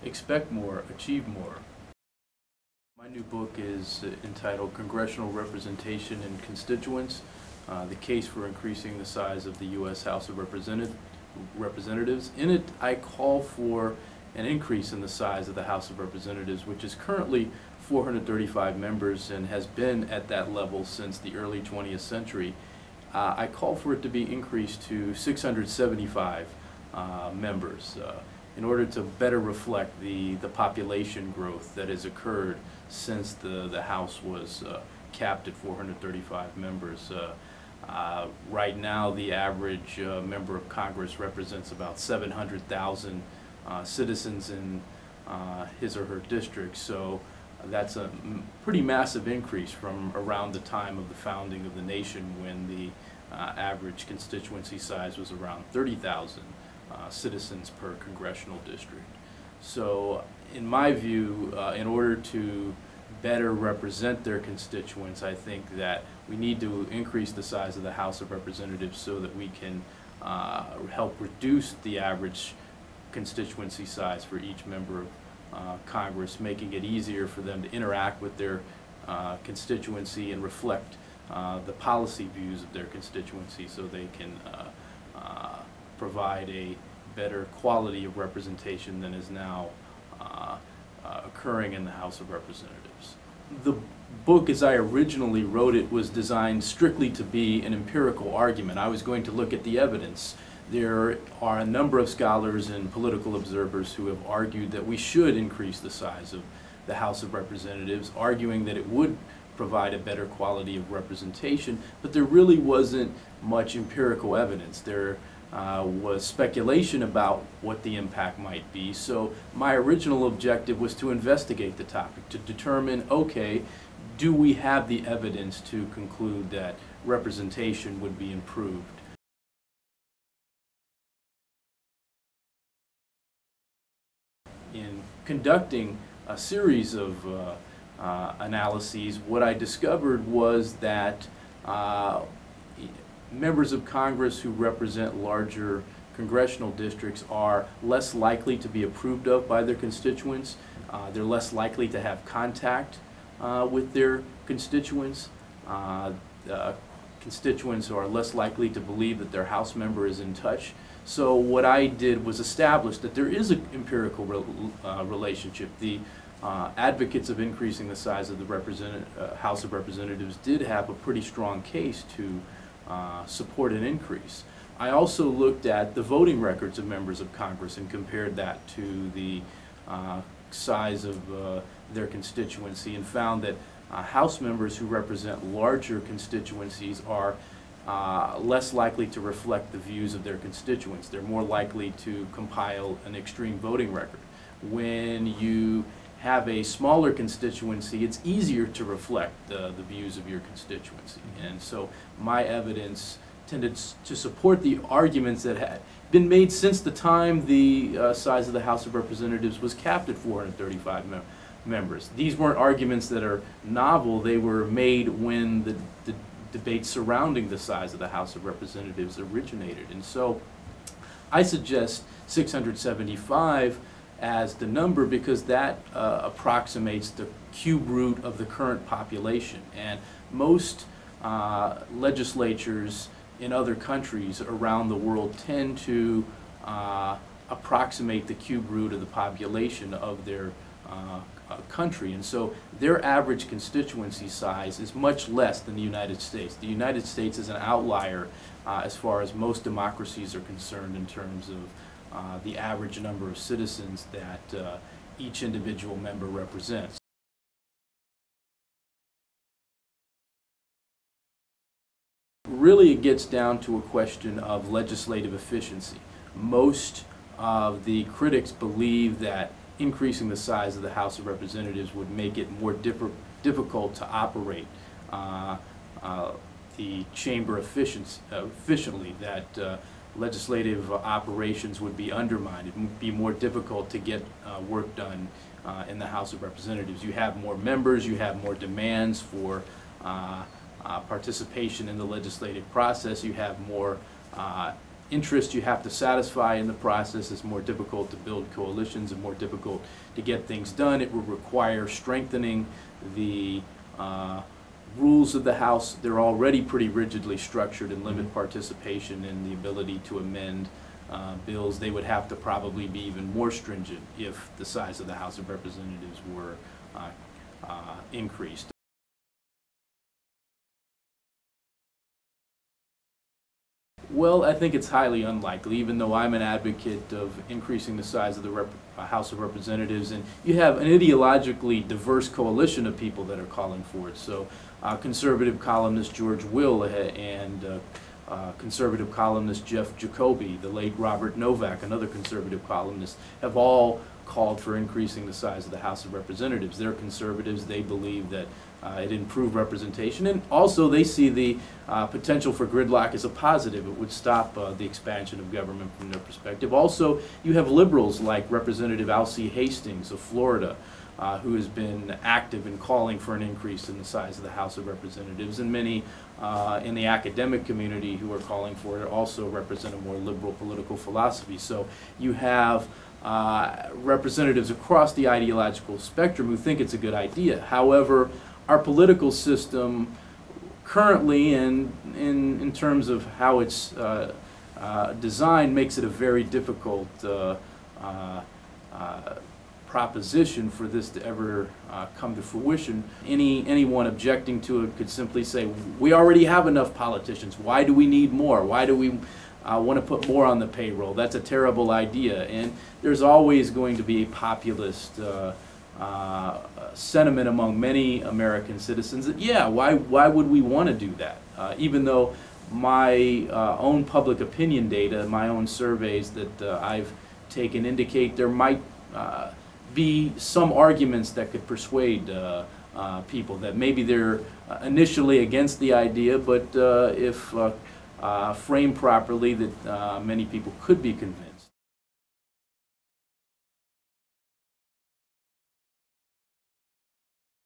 expect more, achieve more. My new book is entitled Congressional Representation and Constituents, the case for increasing the size of the U.S. House of Representatives. In it, I call for an increase in the size of the House of Representatives, which is currently 435 members and has been at that level since the early 20th century. I call for it to be increased to 675 members in order to better reflect the population growth that has occurred since the House was capped at 435 members. Right now, the average member of Congress represents about 700,000 citizens in his or her district, so that's a pretty massive increase from around the time of the founding of the nation, when the average constituency size was around 30,000 citizens per congressional district. So in my view, in order to better represent their constituents, I think that we need to increase the size of the House of Representatives so that we can help reduce the average constituency size for each member of Congress, making it easier for them to interact with their constituency and reflect the policy views of their constituency, so they can provide a better quality of representation than is now occurring in the House of Representatives. The book, as I originally wrote it, was designed strictly to be an empirical argument. I was going to look at the evidence. There are a number of scholars and political observers who have argued that we should increase the size of the House of Representatives, arguing that it would provide a better quality of representation, but there really wasn't much empirical evidence. There was speculation about what the impact might be, so my original objective was to investigate the topic, to determine, okay, do we have the evidence to conclude that representation would be improved? In conducting a series of analyses, what I discovered was that members of Congress who represent larger congressional districts are less likely to be approved of by their constituents. They're less likely to have contact with their constituents. Constituents are less likely to believe that their House member is in touch. So what I did was establish that there is an empirical relationship. The advocates of increasing the size of the House of Representatives did have a pretty strong case to support an increase. I also looked at the voting records of members of Congress and compared that to the size of their constituency, and found that House members who represent larger constituencies are less likely to reflect the views of their constituents. They're more likely to compile an extreme voting record. When you have a smaller constituency, it's easier to reflect the views of your constituency. And so my evidence tended to support the arguments that had been made since the time the size of the House of Representatives was capped at 435 members. These weren't arguments that are novel. They were made when the debate surrounding the size of the House of Representatives originated. And so I suggest 675 as the number because that approximates the cube root of the current population. And most legislatures in other countries around the world tend to approximate the cube root of the population of their country, and so their average constituency size is much less than the United States. The United States is an outlier as far as most democracies are concerned in terms of the average number of citizens that each individual member represents. Really, it gets down to a question of legislative efficiency. Most of the critics believe that increasing the size of the House of Representatives would make it more difficult to operate the chamber efficiently, that legislative operations would be undermined. It would be more difficult to get work done in the House of Representatives. You have more members, you have more demands for participation in the legislative process, you have more interest you have to satisfy in the process. It's more difficult to build coalitions and more difficult to get things done. It will require strengthening the rules of the House. They're already pretty rigidly structured and limit participation and the ability to amend bills. They would have to probably be even more stringent if the size of the House of Representatives were increased. Well, I think it's highly unlikely, even though I'm an advocate of increasing the size of the House of Representatives, and you have an ideologically diverse coalition of people that are calling for it. So conservative columnist George Will and conservative columnist Jeff Jacoby, the late Robert Novak, another conservative columnist, have all called for increasing the size of the House of Representatives. They're conservatives. They believe that it improved representation, and also they see the potential for gridlock as a positive. It would stop the expansion of government from their perspective. Also, you have liberals like Representative Alcee Hastings of Florida, who has been active in calling for an increase in the size of the House of Representatives, and many in the academic community who are calling for it also represent a more liberal political philosophy. So you have representatives across the ideological spectrum who think it's a good idea. However, our political system currently, and in terms of how it's designed, makes it a very difficult proposition for this to ever come to fruition. Anyone objecting to it could simply say, we already have enough politicians. Why do we need more? Why do we want to put more on the payroll? That's a terrible idea. And there's always going to be a populist sentiment among many American citizens that, yeah, why would we want to do that? Even though my own public opinion data, my own surveys that I've taken indicate there might be some arguments that could persuade people that maybe they're initially against the idea, but if framed properly, that many people could be convinced.